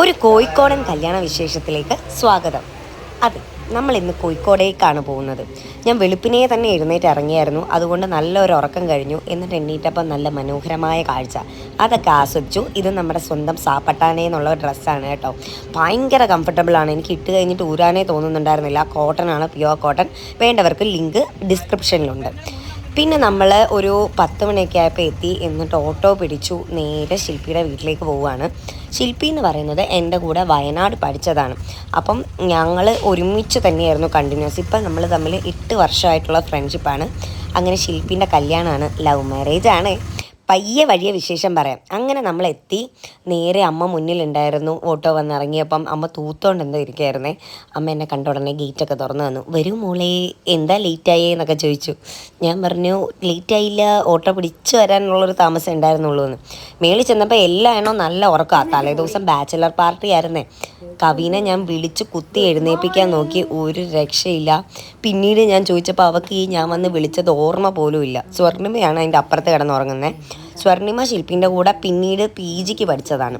ഒരു കോഴിക്കോടൻ കല്യാണ വിശേഷത്തിലേക്ക് സ്വാഗതം. അതെ, നമ്മൾ ഇന്ന് കോഴിക്കോടേക്കാണ് പോകുന്നത്. ഞാൻ വെളുപ്പിനെ തന്നെ എഴുന്നേറ്റ് ഇറങ്ങിയായിരുന്നു. അതുകൊണ്ട് നല്ലൊരു ഉറക്കം കഴിഞ്ഞു. എന്നിട്ട് എണ്ണീറ്റപ്പം നല്ല മനോഹരമായ കാഴ്ച അതൊക്കെ ആസ്വദിച്ചു. ഇത് നമ്മുടെ സ്വന്തം സാപ്പട്ടാനേ എന്നുള്ള ഡ്രസ്സാണ് കേട്ടോ. ഭയങ്കര കംഫർട്ടബിളാണ്. എനിക്ക് ഇട്ട് കഴിഞ്ഞിട്ട് ഊരാനേ തോന്നുന്നുണ്ടായിരുന്നില്ല. കോട്ടൺ ആണ്, പ്യുവർ കോട്ടൺ. വേണ്ടവർക്ക് ലിങ്ക് ഡിസ്ക്രിപ്ഷനിലുണ്ട്. പിന്നെ നമ്മൾ ഒരു 10 മണിയൊക്കെ ആയപ്പോൾ എത്തി. എന്നിട്ട് ഓട്ടോ പിടിച്ചു നേരെ ശില്പിയുടെ വീട്ടിലേക്ക് പോവുകയാണ്. ശില്പി എന്ന് പറയുന്നത് എൻ്റെ കൂടെ വയനാട് പഠിച്ചതാണ്. അപ്പം ഞങ്ങൾ ഒരുമിച്ച് തന്നെയായിരുന്നു കണ്ടിന്യൂസ്. ഇപ്പം നമ്മൾ തമ്മിൽ 8 വർഷമായിട്ടുള്ള ഫ്രണ്ട്ഷിപ്പാണ്. അങ്ങനെ ശില്പീൻ്റെ കല്യാണമാണ്, ലവ് മാരേജ് ആണ്. പയ്യെ വഴിയെ വിശേഷം പറയാം. അങ്ങനെ നമ്മളെത്തി. നേരെ അമ്മ മുന്നിലുണ്ടായിരുന്നു. ഓട്ടോ വന്നിറങ്ങിയപ്പം അമ്മ തൂത്തോണ്ട് എന്തോ ഇരിക്കുകയായിരുന്നേ. അമ്മ എന്നെ കണ്ട ഉടനെ ഗേറ്റൊക്കെ തുറന്നു തന്നു. വരൂ മോളെ, എന്താ ലേറ്റായേ എന്നൊക്കെ ചോദിച്ചു. ഞാൻ പറഞ്ഞു ലേറ്റായില്ല, ഓട്ടോ പിടിച്ചു വരാനുള്ളൊരു താമസം ഉണ്ടായിരുന്നുള്ളൂ എന്ന്. മേളിൽ ചെന്നപ്പോൾ എല്ലാ എണ്ണവും നല്ല ഉറക്കമാണ്. തലേദിവസം ബാച്ചിലർ പാർട്ടി ആയിരുന്നേ. കവിനെ ഞാൻ വിളിച്ച് കുത്തി എഴുന്നേൽപ്പിക്കാൻ നോക്കി, ഒരു രക്ഷയില്ല. പിന്നീട് ഞാൻ ചോദിച്ചപ്പോൾ അവൾക്ക് ഞാൻ വന്ന് വിളിച്ചത് ഓർമ്മ പോലും ഇല്ല. സ്വർണിമയാണ് അതിൻ്റെ അപ്പുറത്ത് കിടന്നുറങ്ങുന്നത്. സ്വർണിമ ശില്പിൻ്റെ കൂടെ പിന്നീട് PG പഠിച്ചതാണ്.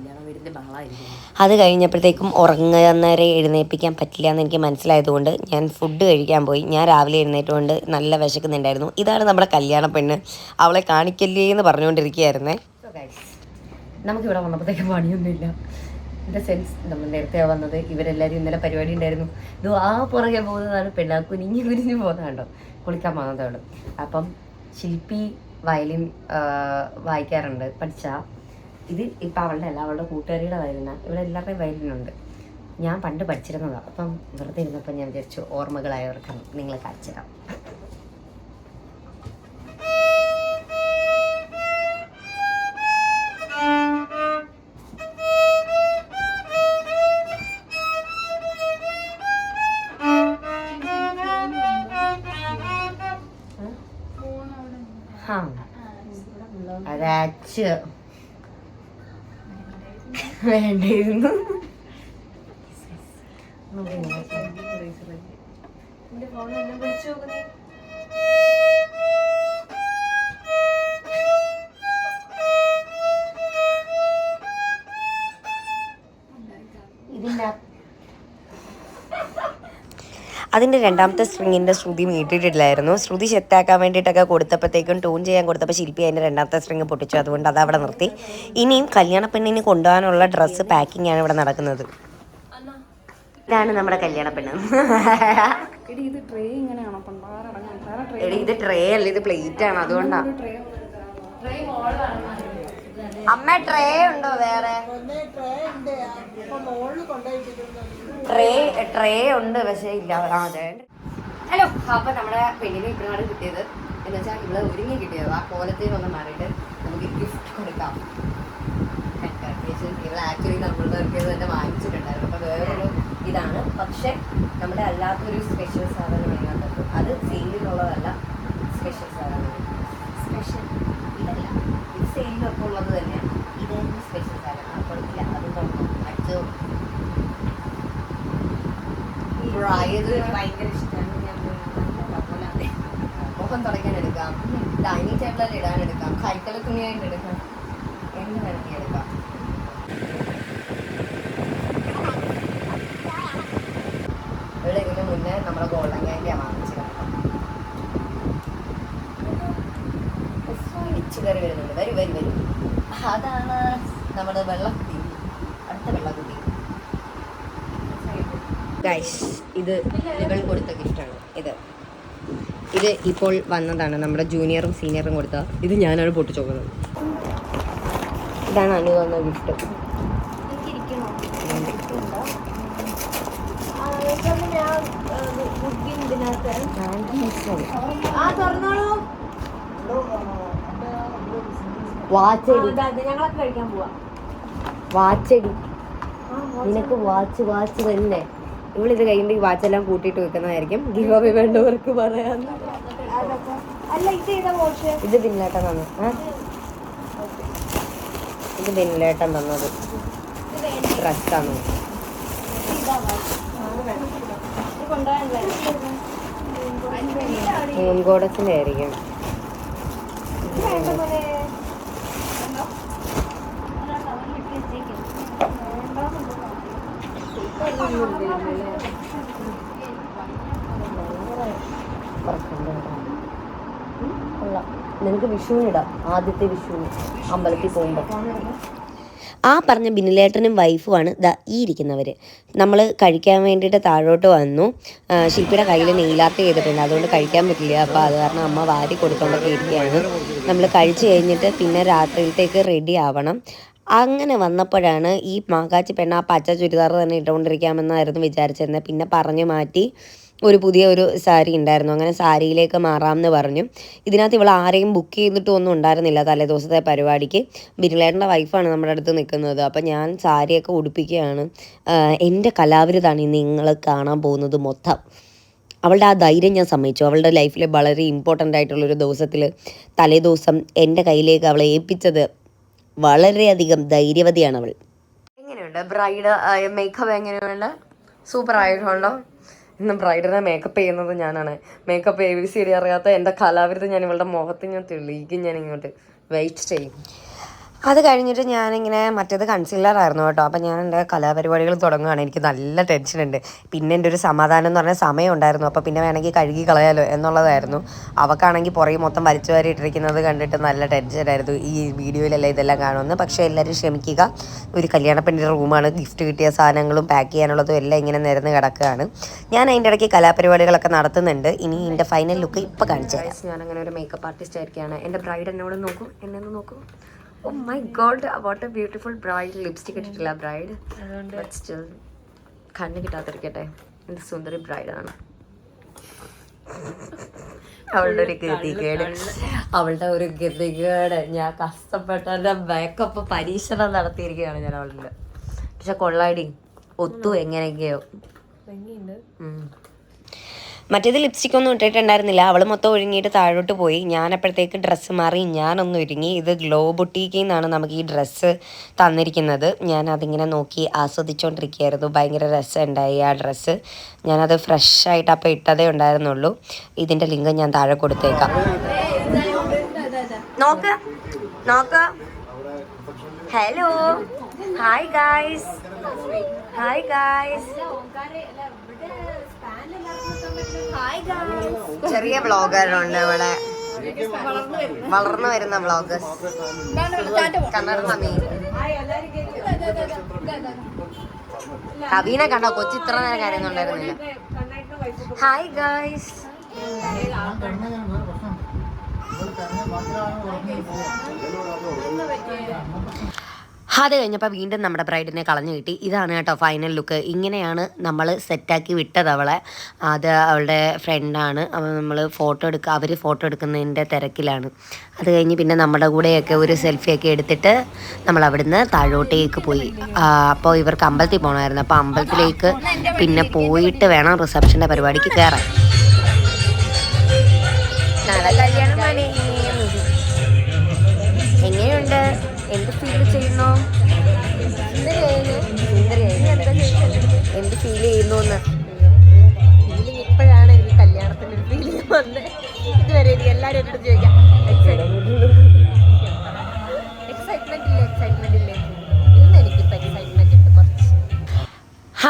അത് കഴിഞ്ഞപ്പോഴത്തേക്കും ഉറങ്ങുന്നേരെ എഴുന്നേൽപ്പിക്കാൻ പറ്റില്ല എന്ന് എനിക്ക് മനസ്സിലായതുകൊണ്ട് ഞാൻ ഫുഡ് കഴിക്കാൻ പോയി. ഞാൻ രാവിലെ എഴുന്നേറ്റുകൊണ്ട് നല്ല വിശക്കുന്നുണ്ടായിരുന്നു. ഇതാണ് നമ്മുടെ കല്യാണ പെണ്ണ്. അവളെ കാണിക്കല്ലേ എന്ന് പറഞ്ഞുകൊണ്ടിരിക്കുകയായിരുന്നേ. നമുക്കിവിടെ വന്നപ്പോഴത്തേക്കും പണിയൊന്നുമില്ല. ഇൻ്റെ സെൻസ് നമ്മൾ നേരത്തെ വന്നത്. ഇവരെല്ലാവരും ഇന്നലെ പരിപാടി ഉണ്ടായിരുന്നു. ഇത് പുറകെ പോകുന്നതാണ് പെണ്ണ. കുനിഞ്ഞു പോകുന്നതാണ്ടോ, കുളിക്കാൻ പോകുന്നതാണ്. അപ്പം ശില്പി വയലിൻ വായിക്കാറുണ്ട്, പഠിച്ചാൽ. ഇത് ഇപ്പം അവളുടെ അല്ല, അവളുടെ കൂട്ടുകാരിയുടെ വയലിനാണ്. ഇവിടെ എല്ലാവരുടെയും വയലിനുണ്ട്. ഞാൻ പണ്ട് പഠിച്ചിരുന്നതാണ്. അപ്പം വെറുതെ ഇരുന്നപ്പോൾ ഞാൻ വിചാരിച്ചു ഓർമ്മകളായവർക്ക് നിങ്ങളെ കാണിച്ചു തരാം. അതാച്ച് വേണ്ടിയിരുന്നു. അതിൻ്റെ രണ്ടാമത്തെ സ്ട്രിങ്ങിൻ്റെ ശ്രുതി മീട്ടിട്ടില്ലായിരുന്നു. ശ്രുതി സെറ്റാക്കാൻ വേണ്ടിയിട്ടൊക്കെ കൊടുത്തപ്പോഴത്തേക്കും ട്യൂൺ ചെയ്യാൻ കൊടുത്തപ്പോൾ ശില്പി അതിൻ്റെ രണ്ടാമത്തെ സ്ട്രിങ് പൊട്ടിച്ചു. അതുകൊണ്ട് അതവിടെ നിർത്തി. ഇനിയും കല്യാണ പെണ്ണിന് കൊണ്ടുപോകാനുള്ള ഡ്രസ്സ് പാക്കിംഗ് ആണ് ഇവിടെ നടക്കുന്നത്. ഇതാണ് നമ്മുടെ കല്യാണ പെണ്ണ്. ഇത് ട്രേ അല്ല, ഇത് പ്ലേറ്റ് ആണ്. അതുകൊണ്ടാണ്. അമ്മ ട്രേ ഉണ്ടോ വേറെ? ട്രേ ഉണ്ട്, പക്ഷേ ഇല്ല. അതെ. ഹലോ, അപ്പോൾ നമ്മുടെ പെണ്ണിന് ഇപ്പോഴാണ് കിട്ടിയത്. എന്ന് വെച്ചാൽ ഇവിടെ ഒരുങ്ങി കിട്ടിയത്. ആ കോലത്തിൽ ഒന്ന് മാറിയിട്ട് നമുക്ക് ഗിഫ്റ്റ് കൊടുക്കാം. ഇവിടെ ആക്ച്വലി നമ്മളുടെ തന്നെ വാങ്ങിച്ചിട്ടുണ്ടായിരുന്നു. അപ്പോൾ വേറൊരു ഇതാണ്. പക്ഷെ നമ്മുടെ അല്ലാത്തൊരു സ്പെഷ്യൽ സാധനം അതിനകത്ത്. അത് സെയിലിനുള്ളതല്ല, സ്പെഷ്യൽ സാധനമാണ്. സ്പെഷ്യൽ ഇതല്ല, ഇത് സെയിലിനൊക്കെ ഉള്ളത് തന്നെയാണ്. ഇത് സ്പെഷ്യൽ സാധനം. അപ്പോൾ ഇല്ല, അത് അടിച്ചു ഭയങ്കര ഇഷ്ടമാണ്. മുഖം തുടയ്ക്കാൻ എടുക്കാം, ഡൈനിങ് ടേബിളിൽ ഇടാൻ എടുക്കാം, കൈക്കള തുണിയായിട്ട് എടുക്കാം, എന്ത് വേണമെങ്കിൽ എടുക്കാം. ഇവിടെ ഇതിന് മുന്നേ നമ്മുടെ ഗോൾഡൻ ക്യാൻഡിയാണ് വാങ്ങിച്ചത്. ഇച്ചു കറി വരുന്നുണ്ട്. വരും. അതാണ് നമ്മുടെ വെള്ളക്കുട്ടി, അടുത്ത വെള്ളക്കുട്ടി. ഗൈസ്, ഇത് ഇവൾ കൊടുത്ത ഗിഫ്റ്റാണ്. ഇത് ഇപ്പോൾ വന്നതാണ്. നമ്മുടെ ജൂനിയറും സീനിയറും കൊടുത്ത. ഇത് ഞാനാണ് പൊട്ടിച്ചു നോക്കുന്നത്. ഇതാണ് അനു തന്ന ഗിഫ്റ്റ്. വാച്ചടി, ഞങ്ങളൊക്കെ കഴിക്കാൻ പോവാ. വാച്ചടി, നിനക്ക് വാച്ച് തന്നെ. ഇവളിത് കഴിയുമ്പോൾ ഈ വാച്ചെല്ലാം കൂട്ടിയിട്ട് വെക്കുന്നതായിരിക്കും. ഗിവ് അവേ വേണ്ടവർക്ക് പറയാൻ. ഇത് ബിന്നിലേട്ടൻ തന്നു. ഇത് ബിന്നിലേട്ടൻ തന്നത് ഡ്രസ്സാണ്. മൂൺഗോഡസിൻ്റെ ആയിരിക്കും. നിനക്ക് വിഷുവിനിടാം, ആദ്യത്തെ വിഷുവിന് അമ്പലത്തിൽ പോകുമ്പോൾ. ആ പറഞ്ഞ ബിനിലേട്ടനും വൈഫുമാണ് ദാ ഈ ഇരിക്കുന്നവർ. നമ്മൾ കഴിക്കാൻ വേണ്ടിയിട്ട് താഴോട്ട് വന്നു. ശില്പിയുടെ കയ്യിൽ നെയ്ലാർട്ട് ചെയ്തിട്ടുണ്ട്, അതുകൊണ്ട് കഴിക്കാൻ പറ്റില്ല. അപ്പോൾ അത് കാരണം അമ്മ വാരി കൊടുത്തോണ്ടൊക്കെ ഇരിക്കുകയാണ്. നമ്മൾ കഴിച്ച് കഴിഞ്ഞിട്ട് പിന്നെ രാത്രിയിലത്തേക്ക് റെഡി ആവണം. അങ്ങനെ വന്നപ്പോഴാണ് ഈ മാക്കാച്ചി പെണ്ണ ആ പച്ച ചുരിദാർ തന്നെ ഇട്ടുകൊണ്ടിരിക്കാമെന്നായിരുന്നു വിചാരിച്ചിരുന്നത്. പിന്നെ പറഞ്ഞു മാറ്റി പുതിയ ഒരു സാരി ഉണ്ടായിരുന്നു, അങ്ങനെ സാരിയിലേക്ക് മാറാമെന്ന് പറഞ്ഞു. ഇതിനകത്ത് ഇവൾ ആരെയും ബുക്ക് ചെയ്തിട്ടും ഒന്നും ഉണ്ടായിരുന്നില്ല തലേദിവസത്തെ പരിപാടിക്ക്. ബിനിലേട്ടൻ്റെ വൈഫാണ് നമ്മുടെ അടുത്ത് നിൽക്കുന്നത്. അപ്പം ഞാൻ സാരിയൊക്കെ ഉടുപ്പിക്കുകയാണ്. എൻ്റെ കലാവിരുതാണ് നിങ്ങൾ കാണാൻ പോകുന്നത് മൊത്തം. അവളുടെ ആ ധൈര്യം ഞാൻ സമ്മതിച്ചു. അവളുടെ ലൈഫിൽ വളരെ ഇമ്പോർട്ടൻ്റ് ആയിട്ടുള്ളൊരു ദിവസത്തിൽ തലേദിവസം എൻ്റെ കയ്യിലേക്ക് അവളെ ഏൽപ്പിച്ചത് വളരെയധികം ധൈര്യവതിയാണ് അവൾ. എങ്ങനെയുണ്ട് ബ്രൈഡ് മേക്കപ്പ്? എങ്ങനെയുണ്ട്? സൂപ്പർ ആയിട്ടുണ്ടോ? ഇന്ന് ബ്രൈഡിനെ മേക്കപ്പ് ചെയ്യുന്നത് ഞാനാണ്. മേക്കപ്പ് ABC അറിയാത്ത എൻ്റെ കലാവിരുദ്ധം ഞാൻ ഇവളുടെ മുഖത്ത് ഞാൻ തെളിയിക്കും. ഞാൻ ഇങ്ങോട്ട് വെയിറ്റ് ചെയ്യും. അത് കഴിഞ്ഞിട്ട് ഞാനിങ്ങനെ മറ്റേത് കൺസീലറായിരുന്നു കേട്ടോ. അപ്പം ഞാൻ എൻ്റെ കലാപരിപാടികൾ തുടങ്ങുകയാണ്. എനിക്ക് നല്ല ടെൻഷനുണ്ട്. പിന്നെ എൻ്റെ ഒരു സമാധാനം എന്ന് പറഞ്ഞാൽ സമയം ഉണ്ടായിരുന്നു. അപ്പോൾ പിന്നെ വേണമെങ്കിൽ കഴുകി കളയാലോ എന്നുള്ളതായിരുന്നു. അവക്കാണെങ്കിൽ പുറകെ മൊത്തം വലിച്ചു വാരി ഇട്ടിരിക്കുന്നത് കണ്ടിട്ട് നല്ല ടെൻഷനായിരുന്നു. ഈ വീഡിയോയിലെല്ലാം ഇതെല്ലാം കാണുമെന്ന്. പക്ഷേ എല്ലാവരും ക്ഷമിക്കുക. ഒരു കല്യാണപ്പെണ്ണിൻ്റെ റൂമാണ്. ഗിഫ്റ്റ് കിട്ടിയ സാധനങ്ങളും പാക്ക് ചെയ്യാനുള്ളതും എല്ലാം ഇങ്ങനെ നിരന്ന് കിടക്കുകയാണ്. ഞാൻ അതിൻ്റെ ഇടയ്ക്ക് കലാപരിപാടികളൊക്കെ നടത്തുന്നുണ്ട്. ഇനി എൻ്റെ ഫൈനൽ ലുക്ക് ഇപ്പോൾ കാണിച്ചു തരാം. ഞാനങ്ങനെ ഒരു മേക്കപ്പ് ആർട്ടിസ്റ്റ് ആയിരിക്കുകയാണ്. എൻ്റെ ബ്രൈഡ് എന്നോട് നോക്കൂ, എന്നെ നോക്കൂ. Oh my god, what a beautiful bride. Lipstick ഇട്ടിട്ടില്ല ബ്രൈഡ്, ബട്ട് സ്റ്റിൽ കണ്ണ് കിട്ടാതിരിക്കട്ടെ. എൻ്റെ സുന്ദരി ബ്രൈഡാണ്. അവളുടെ ഒരു ഗതികേട് ഞാൻ കഷ്ടപ്പെട്ട മേക്കപ്പ് പരീക്ഷണം നടത്തിയിരിക്കുകയാണ് ഞാൻ അവളുടെ. പക്ഷെ കൊള്ളാടി ഒത്തു എങ്ങനെയൊക്കെയോ. മറ്റേത് ലിപ്സ്റ്റിക് ഒന്നും ഇട്ടിട്ടുണ്ടായിരുന്നില്ല. അവൾ മൊത്തം ഒരുങ്ങിയിട്ട് താഴോട്ട് പോയി. ഞാനപ്പോഴത്തേക്ക് ഡ്രസ്സ് മാറി ഞാനൊന്ന് ഒരുങ്ങി. ഇത് ഗ്ലോ ബൊട്ടീക്കിൽ നിന്നാണ് നമുക്ക് ഈ ഡ്രസ്സ് തന്നിരിക്കുന്നത്. ഞാൻ അതിങ്ങനെ നോക്കി ആസ്വദിച്ചുകൊണ്ടിരിക്കുകയായിരുന്നു. ഭയങ്കര രസമുണ്ടായി ആ ഡ്രസ്സ്. ഞാനത് ഫ്രഷായിട്ട് അപ്പോൾ ഇട്ടതേ ഉണ്ടായിരുന്നുള്ളൂ. ഇതിൻ്റെ ലിങ്ക് ഞാൻ താഴെ കൊടുത്തേക്കാം. നോക്ക് നോക്ക്. Hello, hi guys, hi guys. ചെറിയ വ്ളോഗറുണ്ട് ഇവിടെ, വളർന്നു വരുന്ന വ്ളോഗേഴ്സ്. കവീനെ കണ്ടോ? കൊച്ചി ഇത്ര നേരം കാര്യമൊന്നും ഉണ്ടായിരുന്നില്ല. Hi guys. അത് കഴിഞ്ഞപ്പോൾ വീണ്ടും നമ്മുടെ ബ്രൈഡിനെ കളഞ്ഞു കിട്ടി. ഇതാണ് കേട്ടോ ഫൈനൽ ലുക്ക്. ഇങ്ങനെയാണ് നമ്മൾ സെറ്റാക്കി വിട്ടത് അവളെ. അത് അവളുടെ ഫ്രണ്ടാണ്. നമ്മൾ അവർ ഫോട്ടോ എടുക്കുന്നതിൻ്റെ തിരക്കിലാണ്. അത് കഴിഞ്ഞ് പിന്നെ നമ്മുടെ കൂടെയൊക്കെ ഒരു സെൽഫിയൊക്കെ എടുത്തിട്ട് നമ്മൾ അവിടുന്ന് താഴോട്ടേക്ക് പോയി. അപ്പോൾ ഇവർക്ക് അമ്പലത്തിൽ പോകണമായിരുന്നു. അപ്പോൾ അമ്പലത്തിലേക്ക് പിന്നെ പോയിട്ട് വേണം റിസപ്ഷൻ്റെ പരിപാടിക്ക് കയറാൻ. എങ്ങനെയുണ്ട്? എന്ത് ഫീൽ ചെയ്യുന്നു? എന്ത് ഫീൽ ചെയ്യുന്നു എന്ന് ഫീലിംഗ് ഇപ്പോഴാണ് എനിക്ക് കല്യാണത്തിൻ്റെ ഒരു ഫീലിംഗ് വന്നത്. ഇതുവരെ എനിക്ക് എല്ലാവരും എന്നോട് ചോദിക്കാം എക്സൈറ്റ്മെന്റ് ഇല്ലേ ഇന്ന് എനിക്കിപ്പോൾ എക്സൈറ്റ്മെന്റ് ഉണ്ട് കുറച്ച്.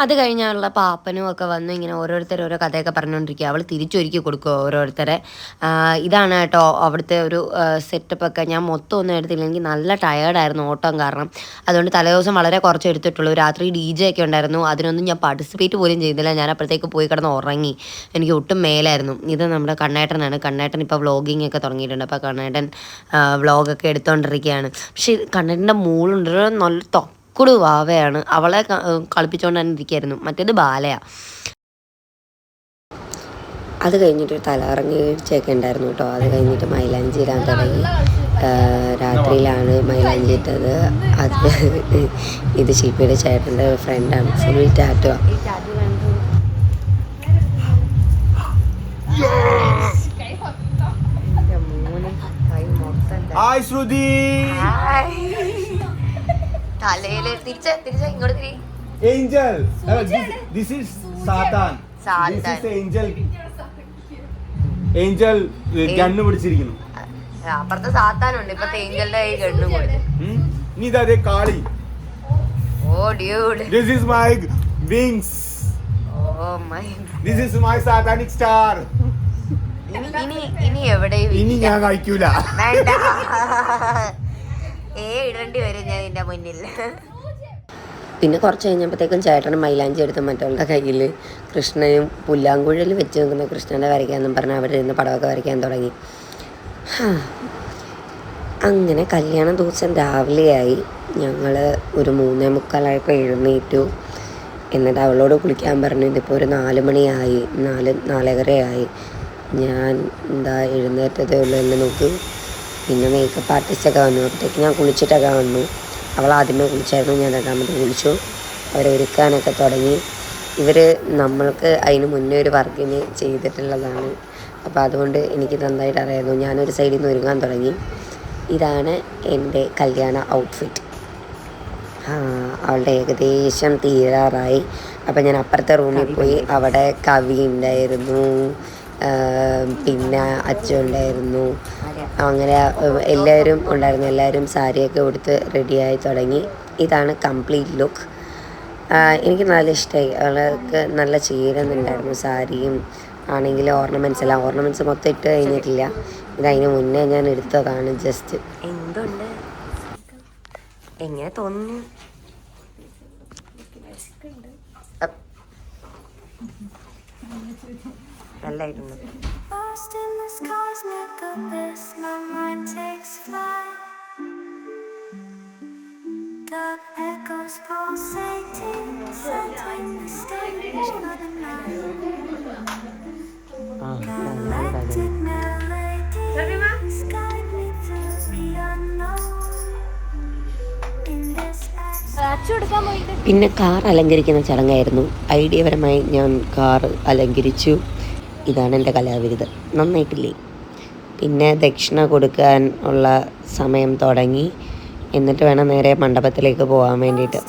അത് കഴിഞ്ഞാലുള്ള പാപ്പനും ഒക്കെ വന്ന് ഇങ്ങനെ ഓരോരുത്തർ ഓരോ കഥയൊക്കെ പറഞ്ഞുകൊണ്ടിരിക്കുക. അവൾ തിരിച്ചൊരുക്കി കൊടുക്കുക ഓരോരുത്തരെ. ഇതാണ് കേട്ടോ അവിടുത്തെ ഒരു സെറ്റപ്പൊക്കെ. ഞാൻ മൊത്തം ഒന്നും എടുത്തില്ല, എനിക്ക് നല്ല ടയേർഡായിരുന്നു ഓട്ടം കാരണം. അതുകൊണ്ട് തലേദിവസം വളരെ കുറച്ച് എടുത്തിട്ടുള്ളൂ. രാത്രി DJ ഒക്കെ ഉണ്ടായിരുന്നു, അതിനൊന്നും ഞാൻ പാർട്ടിസിപ്പേറ്റ് പോലും ചെയ്തില്ല. ഞാൻ അപ്പോഴത്തേക്ക് പോയി കിടന്ന് ഉറങ്ങി, എനിക്ക് ഒട്ടും മേലായിരുന്നു. ഇത് നമ്മുടെ കണ്ണേട്ടനാണ്. കണ്ണേട്ടൻ ഇപ്പോൾ വ്ളോഗിങ് ഒക്കെ തുടങ്ങിയിട്ടുണ്ട്. അപ്പോൾ കണ്ണേട്ടൻ വ്ളോഗൊക്കെ എടുത്തുകൊണ്ടിരിക്കുകയാണ്. പക്ഷേ കണ്ണേട്ടൻ്റെ മോളുണ്ട്, നല്ല തൊക്കുടു വാവയാണ്. അവളെ കളിപ്പിച്ചുകൊണ്ട് തന്നെ ഇരിക്കുകയായിരുന്നു. മറ്റേത് ബാലയാണ്. അത് കഴിഞ്ഞിട്ടൊരു തലകറങ്ങി വീഴ്ചയൊക്കെ ഉണ്ടായിരുന്നു കേട്ടോ. അത് കഴിഞ്ഞിട്ട് മൈലാഞ്ചി ഇടാൻ തുടങ്ങി. രാത്രിയിലാണ് മൈലാഞ്ചി ഇട്ടത്. അത് ഇത് ശില്പിയുടെ ചേട്ടൻ്റെ ഫ്രണ്ടാണ്. ഫുൾ ടാറ്റോ. ഹായ് ശ്രുതി. തലയില് തിരിച്ച ഇങ്ങോട്ട് തിരി. ഏഞ്ചൽ. ദിസ് ഈസ് സാത്താൻ. This is Angel. Angel gun പിടിച്ചിരിക്കുന്നു. അപ്പുറത്തെ സാത്താനുണ്ട്, ഇപ്പത്തെ ഏഞ്ചലിന്റെ കൈ ഗണ്ണ് കൊടുത്തു. നീ ഇതേ കാളി. Oh dude. This is my wings. Oh my. This is my satanic star. ഇനി എവിടെയും ഇനി ഞാൻ കഴിക്കൂല. വേണ്ട. ഇടേണ്ടി വരും ഞാൻ നിന്റെ മുന്നിൽ. പിന്നെ കുറച്ച് കഴിഞ്ഞപ്പോഴത്തേക്കും ചേട്ടനും മൈലാഞ്ചി എടുത്ത് മറ്റുള്ള കയ്യിൽ കൃഷ്ണനും പുല്ലാങ്കുഴൽ വെച്ച് നിൽക്കുന്ന കൃഷ്ണനെ വരയ്ക്കാമെന്നും പറഞ്ഞ് അവരിരുന്ന് പടമൊക്കെ വരയ്ക്കാൻ തുടങ്ങി. അങ്ങനെ കല്യാണ ദിവസം രാവിലെയായി. ഞങ്ങൾ ഒരു 3:45 എഴുന്നേറ്റു. എന്നിട്ട് അവളോട് കുളിക്കാൻ പറഞ്ഞു. ഇതിപ്പോൾ ഒരു 4 മണിയായി, 4:15 ഞാൻ എഴുന്നേറ്റതേ ഉള്ളൂ. എന്നെ നോക്കി. പിന്നെ മേക്കപ്പ് ആർട്ടിസ്റ്റൊക്കെ വന്നു. അപ്പോഴത്തേക്ക് ഞാൻ കുളിച്ചിട്ടൊക്കെ വന്നു. അവൾ ആദ്യമേ കുളിച്ചായിരുന്നു, ഞാൻ രണ്ടാമത് കുളിച്ചു. അവരൊരുക്കാനൊക്കെ തുടങ്ങി. ഇവർ നമ്മൾക്ക് അതിന് മുന്നേ ഒരു വർക്കിന് ചെയ്തിട്ടുള്ളതാണ്. അപ്പോൾ അതുകൊണ്ട് എനിക്ക് നന്നായിട്ട് അറിയായിരുന്നു. ഞാനൊരു സൈഡിൽ നിന്ന് ഒരുങ്ങാൻ തുടങ്ങി. ഇതാണ് എൻ്റെ കല്യാണ ഔട്ട്ഫിറ്റ്. അവളുടെ ഏകദേശം തീരാറായി. അപ്പോൾ ഞാൻ അപ്പുറത്തെ റൂമിൽ പോയി. അവിടെ കവി ഉണ്ടായിരുന്നു, പിന്നെ അച്ഛൻ ഉണ്ടായിരുന്നു, അങ്ങനെ എല്ലാവരും ഉണ്ടായിരുന്നു. എല്ലാവരും സാരിയൊക്കെ ഉടുത്ത് റെഡിയായി തുടങ്ങി. ഇതാണ് കംപ്ലീറ്റ് ലുക്ക്. എനിക്ക് നല്ല ഇഷ്ടമായി. അവൾക്ക് നല്ല ചേരുന്നുണ്ടായിരുന്നു. സാരിയും ആണെങ്കിൽ ഓർണമെൻറ്റ്സ് മൊത്തം ഇട്ട് കഴിഞ്ഞിട്ടില്ല. ഇതതിന് മുന്നേ ഞാൻ എടുത്തതാണ്. ജസ്റ്റ് എന്തുണ്ട്, എങ്ങനെ തോന്നുന്നു? നല്ലായിരുന്നു. പിന്നെ കാർ അലങ്കരിക്കുന്ന ചടങ്ങായിരുന്നു. ഐഡിയപരമായി ഞാൻ കാർ അലങ്കരിച്ചു. ഇതാണ് എൻ്റെ കലാവിരുത്. നന്നായിട്ടില്ലേ? പിന്നെ ദക്ഷിണ കൊടുക്കാൻ ഉള്ള സമയം തുടങ്ങി. എന്നിട്ട് വേണം നേരെ മണ്ഡപത്തിലേക്ക് പോകാൻ വേണ്ടിയിട്ട്.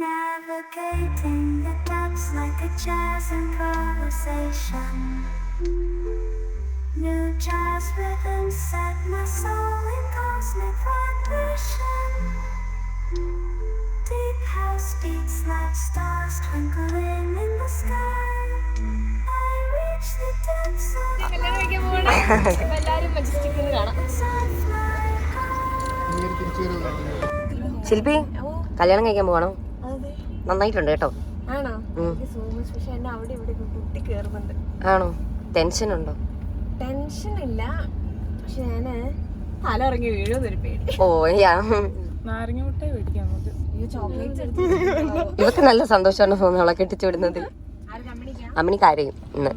Navigating the depths like a jazz improvisation. New jazz rhythms set my soul in cosmic vibration. Deep house beats like stars twinkling in the sky. I reach the depths of ശില്പി, കല്യാണം കഴിക്കാൻ പോകണോ? നന്നായിട്ടുണ്ട് കേട്ടോ. ആണോ? ടെൻഷൻ ഉണ്ടോ? Tension ഇല്ല, പക്ഷെ ഞാന് തലയിറങ്ങി വീഴുന്നൊരു പേടി. ഓ നാരങ്ങ മുട്ടായി മേടിക്കാം നമുക്ക്. ഇവക്ക് നല്ല സന്തോഷമാണ് തോന്നുന്നു അവളെ കെട്ടിച്ചു വിടുന്നതിൽ. അമ്മണി കരയും ഇന്ന്.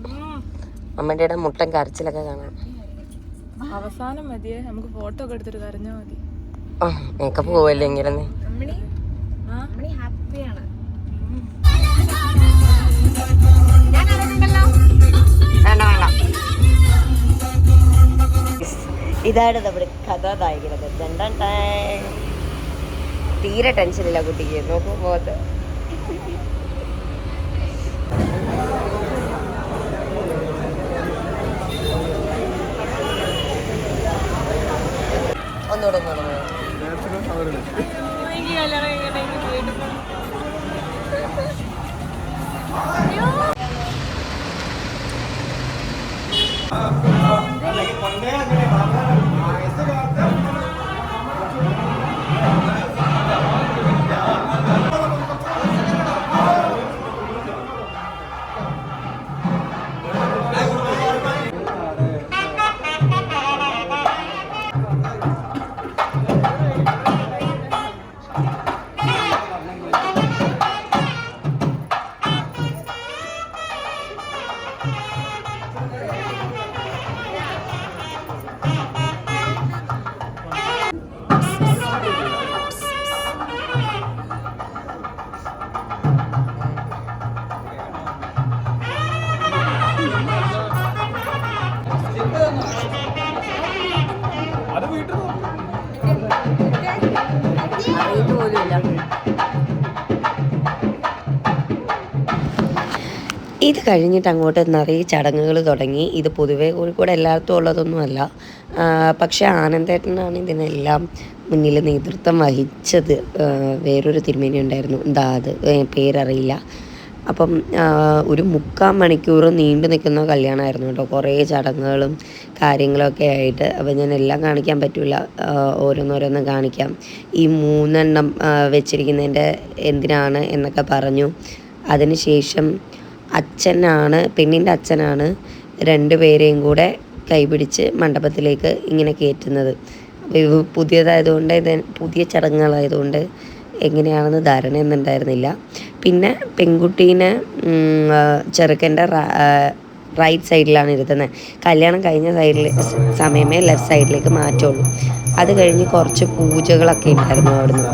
അമ്മയുടെ മുട്ടൻ കരച്ചിലൊക്കെ കാണാം. അവസാനം മതിയേ, നമുക്ക് ഫോട്ടോ ഒക്കെ എടുത്തിട്ട് കരഞ്ഞാ മതി. മേക്കപ്പ് പോവല്ലേ എങ്കിലും. ഹാപ്പിയാണ്. ഇതാണ് നമ്മുടെ കഥാനായകനത്. തീരെ ടെൻഷനില്ല കുട്ടിക്ക്. നോക്കൂ പോകത്ത്. ഒന്നുകൂടെ ഇത് കഴിഞ്ഞിട്ട് അങ്ങോട്ട് നിറയെ ചടങ്ങുകൾ തുടങ്ങി. ഇത് പൊതുവേ കോഴിക്കോട് എല്ലായിടത്തും ഉള്ളതൊന്നുമല്ല. പക്ഷേ ആനന്ദേട്ടനാണ് ഇതിനെല്ലാം മുന്നിൽ നേതൃത്വം വഹിച്ചത്. വേറൊരു തിരുമേനി ഉണ്ടായിരുന്നു, എന്താ അത് പേരറിയില്ല. അപ്പം ഒരു 3/4 മണിക്കൂർ നീണ്ടു നിൽക്കുന്ന കല്യാണമായിരുന്നു കേട്ടോ. കുറേ ചടങ്ങുകളും കാര്യങ്ങളൊക്കെ ആയിട്ട്. അപ്പോൾ ഞാൻ എല്ലാം കാണിക്കാൻ പറ്റില്ല, ഓരോന്നോരോന്ന് കാണിക്കാം. ഈ 3 എണ്ണം വെച്ചിരിക്കുന്നതിൻ്റെ എന്തിനാണ് എന്നൊക്കെ പറഞ്ഞു. അതിനുശേഷം പെണ്ണിൻ്റെ അച്ഛനാണ് 2 പേരെയും കൂടെ കൈപിടിച്ച് മണ്ഡപത്തിലേക്ക് ഇങ്ങനെ കയറ്റുന്നത്. ഇത് പുതിയതായതുകൊണ്ട് പുതിയ ചടങ്ങുകളായതുകൊണ്ട് എങ്ങനെയാണെന്ന് ധാരണയൊന്നും ഉണ്ടായിരുന്നില്ല. പിന്നെ പെൺകുട്ടീനെ ചെറുക്കൻ്റെ റൈറ്റ് സൈഡിലാണ് ഇരുത്തുന്നത്. കല്യാണം കഴിഞ്ഞ സമയമേ ലെഫ്റ്റ് സൈഡിലേക്ക് മാറ്റുള്ളൂ. അത് കഴിഞ്ഞ് കുറച്ച് പൂജകളൊക്കെ ഉണ്ടായിരുന്നു അവിടുന്ന്.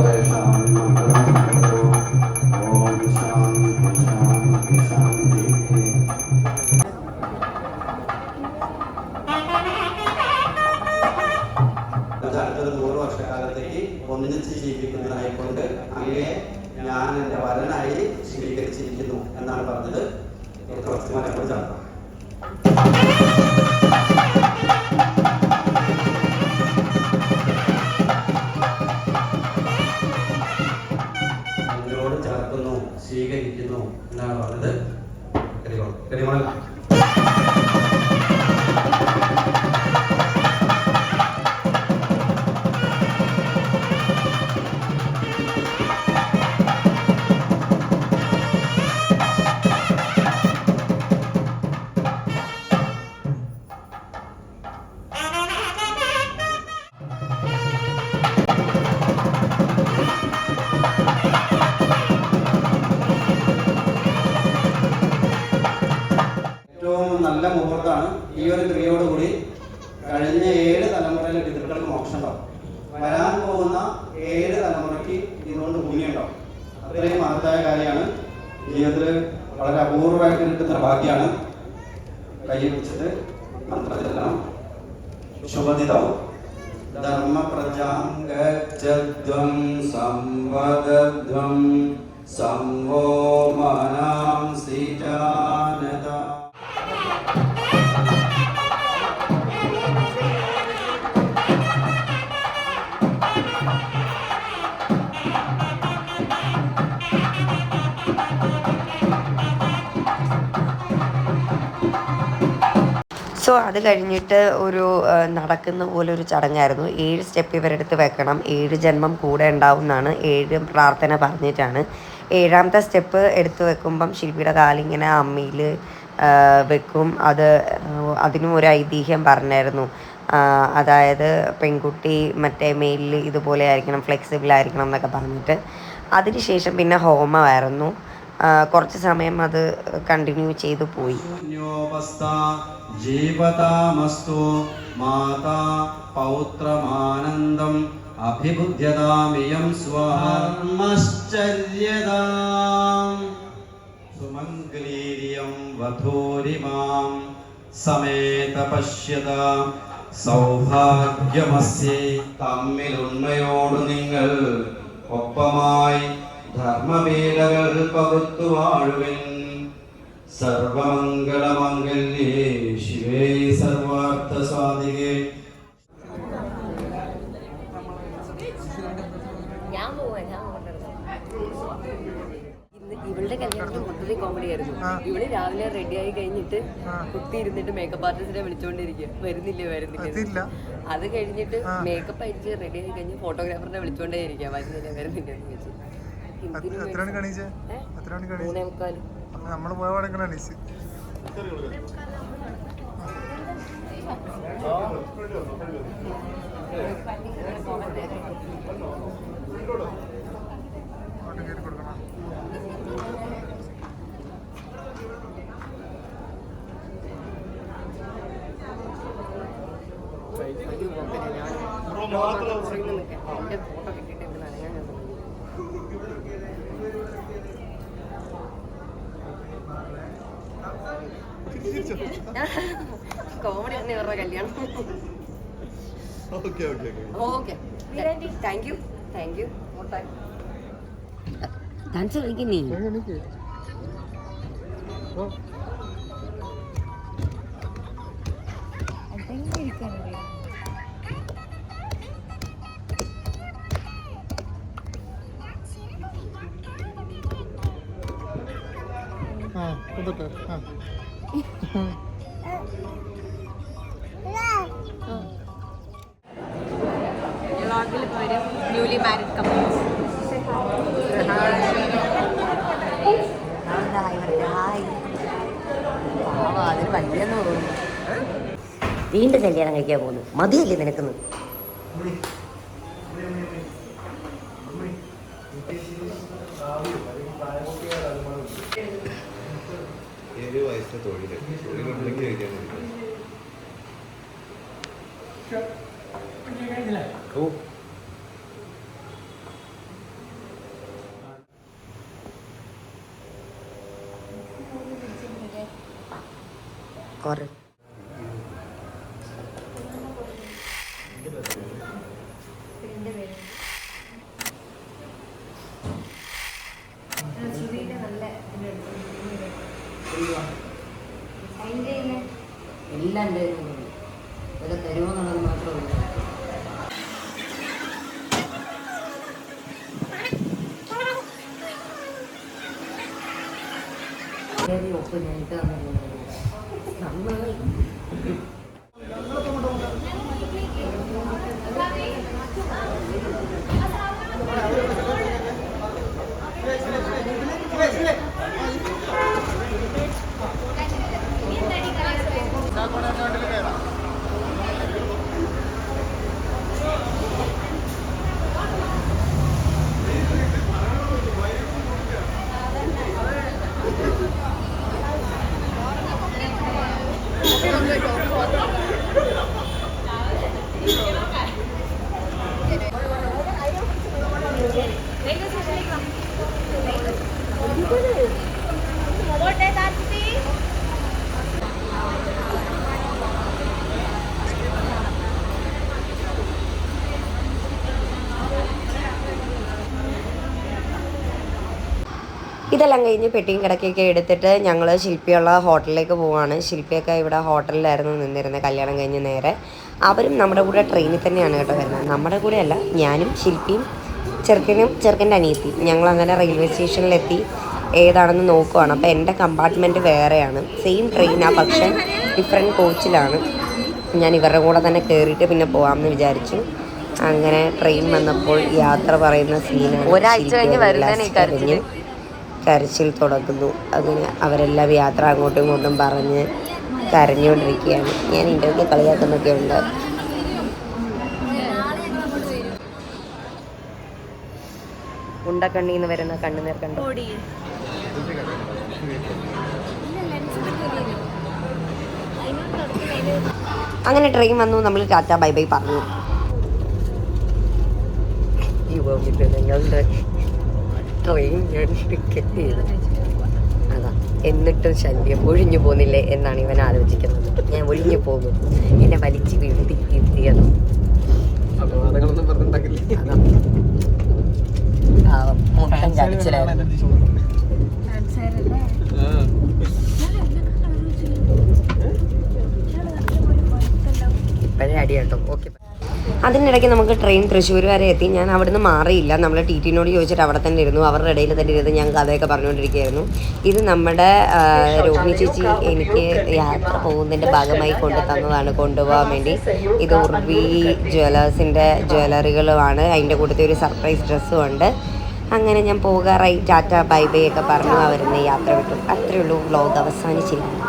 അടുത്തൊരു 100 വർഷക്കാലത്തേക്ക് ഒന്നിച്ച് ജീവിക്കുന്നതായിക്കൊണ്ട് അങ്ങയെ ഞാൻ എൻ്റെ വരനായി സ്വീകരിച്ചിരിക്കുന്നു എന്നാണ് പറഞ്ഞത്. ക്രിസ്തുമനെ കുറിച്ചാണ്. എന്നോട് ചേർക്കുന്നു, സ്വീകരിക്കുന്നു എന്നാണ് പറഞ്ഞത്. കരിമോൾ നല്ല മുഹൂർത്തമാണ്. ഈ ഒരു ക്രിയയോടുകൂടി കഴിഞ്ഞ 7 തലമുറയിലെ പിതൃക്കൾക്ക് മോക്ഷം ഉണ്ടാവും. വരാൻ പോകുന്ന 7 തലമുറയ്ക്ക് ഇതുകൊണ്ട് പുണ്യമുണ്ടാവും. അത്രയും മഹത്തായ കാര്യമാണ്. ജീവിതത്തിൽ വളരെ അപൂർവമായിട്ട് കിട്ടുന്ന ഭാഗ്യമാണ്. കൈ പിടിച്ചിട്ട് മന്ത്രചരണം. ശുഭദിതം ധർമ്മപ്രജാംഗച്ഛദ്വം സംവദധ്വം സംവോ മനാം സീതാനത. സോ അത് കഴിഞ്ഞിട്ട് ഒരു നടക്കുന്ന പോലെ ഒരു ചടങ്ങായിരുന്നു. 7 സ്റ്റെപ്പ് ഇവരെടുത്ത് വെക്കണം. 7 ജന്മം കൂടെ ഉണ്ടാവും എന്നാണ് 7 പ്രാർത്ഥന പറഞ്ഞിട്ടാണ്. 7ാമത്തെ സ്റ്റെപ്പ് എടുത്ത് വെക്കുമ്പം ശില്പിയുടെ കാലിങ്ങനെ അമ്മിയിൽ വെക്കും. അതിനും ഒരു ഐതിഹ്യം പറഞ്ഞായിരുന്നു. അതായത് പെൺകുട്ടി മറ്റേ മെയിലിൽ ഇതുപോലെ ആയിരിക്കണം, ഫ്ലെക്സിബിൾ ആയിരിക്കണം എന്നൊക്കെ പറഞ്ഞിട്ട്. അതിനുശേഷം പിന്നെ ഹോമമായിരുന്നു. കുറച്ച് സമയം അത് കണ്ടിന്യൂ ചെയ്തു പോയി. ജീവതാമസ്തു മാതാ പൗത്രമാനന്ദം അഭിബുദ്ധ്യതാമിയം സ്വാശ്ചര്യതാം സുമംഗലീര്യം വധൂരിമാം സമേത പശ്യതാം സൗഭാഗ്യമസ്യേ. തമ്മിലുണ്മയോട് നിങ്ങൾ ഒപ്പമായി ധർമ്മവേലകൾ പകുത്തു വാഴുവിൻ. സർവമംഗളമംഗല്യേ ശിവേ സർവാർത്ഥ സാധികേ. ഇവളുടെ കല്യാണത്തിന് മൊത്തത്തിൽ കോമഡി ആയിരുന്നു. ഇവള് രാവിലെ റെഡിയായി കഴിഞ്ഞിട്ട് കുത്തി ഇരുന്നിട്ട് മേക്കപ്പ് ആർട്ടിസ്റ്റിനെ വിളിച്ചോണ്ടിരിക്കുക, വരുന്നില്ല. അത് കഴിഞ്ഞിട്ട് മേക്കപ്പ് അയച്ച് റെഡിയായി കഴിഞ്ഞ് ഫോട്ടോഗ്രാഫറിനെ വിളിച്ചോണ്ടേ ഇരിക്കുക, വരുന്നില്ല എന്ന് വെച്ച്. 3:45. നമ്മള് പോയ പാടെങ്ങനെ കോമഡി തന്നെ ഇവരുടെ കല്യാണം. Okay, thank you. ഡാൻസ് കളിക്കുന്നേ. Newly married couples. അതിന് വലിയെന്ന് തോന്നുന്നു. വീണ്ടും കല്യാണം കഴിക്കാൻ പോകുന്നു. മതിയല്ലേ നിനക്കുന്ന്? കുറേ എല്ലാം ഇതൊക്കെ തരുമോ എന്നുള്ളത് മാത്രമല്ല. ഒപ്പ് ഞാനിട്ട് നന്നായി. ഇതെല്ലാം കഴിഞ്ഞ് പെട്ടിയും കിടക്കയൊക്കെ എടുത്തിട്ട് ഞങ്ങൾ ശില്പിയുള്ള ഹോട്ടലിലേക്ക് പോവാണ്. ശില്പിയൊക്കെ ഇവിടെ ഹോട്ടലിലായിരുന്നു നിന്നിരുന്നത് കല്യാണം കഴിഞ്ഞ് നേരെ. അവരും നമ്മുടെ കൂടെ ട്രെയിനിൽ തന്നെയാണ് കേട്ടോ വരുന്നത്. നമ്മുടെ കൂടെ അല്ല, ഞാനും ശില്പിയും ചെറുക്കൻ്റെ അനിയത്തിയും ഞങ്ങളങ്ങനെ റെയിൽവേ സ്റ്റേഷനിലെത്തി ഏതാണെന്ന് നോക്കുവാണ്. അപ്പോൾ എൻ്റെ കമ്പാർട്ട്മെൻറ്റ് വേറെയാണ്, സെയിം ട്രെയിനാണ് പക്ഷേ ഡിഫറെൻറ്റ് കോച്ചിലാണ്. ഞാൻ ഇവരുടെ കൂടെ തന്നെ കയറിയിട്ട് പിന്നെ പോകാമെന്ന് വിചാരിച്ചു. അങ്ങനെ ട്രെയിൻ വന്നപ്പോൾ യാത്ര പറയുന്ന സീനാണ്. ഒരാഴ്ച കഴിഞ്ഞ് വരുന്നതിന് കരച്ചിൽ തുടങ്ങുന്നു. അങ്ങനെ അവരെല്ലാം യാത്ര അങ്ങോട്ടും ഇങ്ങോട്ടും പറഞ്ഞ് കരഞ്ഞുകൊണ്ടിരിക്കുകയാണ്. ഞാൻ ഇൻ്റർവ്യൂ കളിയാക്കുന്നൊക്കെ ഉണ്ട്. ഉണ്ടക്കണ്ണിന്ന് വരുന്ന കണ്ണുനീർ കണ്ടു. അങ്ങനെ ട്രെയിൻ വന്നു, നമ്മൾ ടാറ്റ ബൈ ബൈ പറഞ്ഞു. നിങ്ങളുടെ ട്രെയിൻ ടിക്കറ്റ് ചെയ്തു അതാ, എന്നിട്ടും ശല്യം ഒഴിഞ്ഞു പോകുന്നില്ലേ എന്നാണ് ഇവൻ ആലോചിക്കുന്നത്. ഞാൻ ഒഴിഞ്ഞു പോകും, എന്നെ വലിച്ചു വീഴ്ത്തിയത്. മുട്ടൻ ചടിച്ചിലായിരുന്നു. ഇപ്പോഴേ അടി കേട്ടോ. ഓക്കെ, അതിനിടയ്ക്ക് നമുക്ക് ട്രെയിൻ തൃശ്ശൂർ വരെ എത്തി. ഞാൻ അവിടുന്ന് മാറിയില്ല. നമ്മൾ ടി.ടിനോട് ചോദിച്ചിട്ട് അവിടെ തന്നെ ഇരുന്നു. അവരുടെ ഇടയിൽ തന്നെ ഇരുന്ന് ഞാൻ കഥയൊക്കെ പറഞ്ഞുകൊണ്ടിരിക്കുകയായിരുന്നു. ഇത് നമ്മുടെ രോഹിണി ചേച്ചി എനിക്ക് യാത്ര പോകുന്നതിൻ്റെ ഭാഗമായി കൊണ്ടു തന്നതാണ്, കൊണ്ടുപോകാൻ വേണ്ടി. ഇത് ഉർവി ജ്വല്ലേഴ്സിൻ്റെ ജ്വല്ലറികളുമാണ്. അതിൻ്റെ കൂട്ടത്തിൽ ഒരു സർപ്രൈസ് ഡ്രസ്സും ഉണ്ട്. അങ്ങനെ ഞാൻ പോകാറായി. ടാറ്റ ബൈ ബൈ ഒക്കെ പറഞ്ഞു അവരെന്നെ യാത്ര വിട്ടു. അത്രയേ ഉള്ളൂ. വ്ലോഗ് അവസാനിച്ചിരിക്കുന്നു.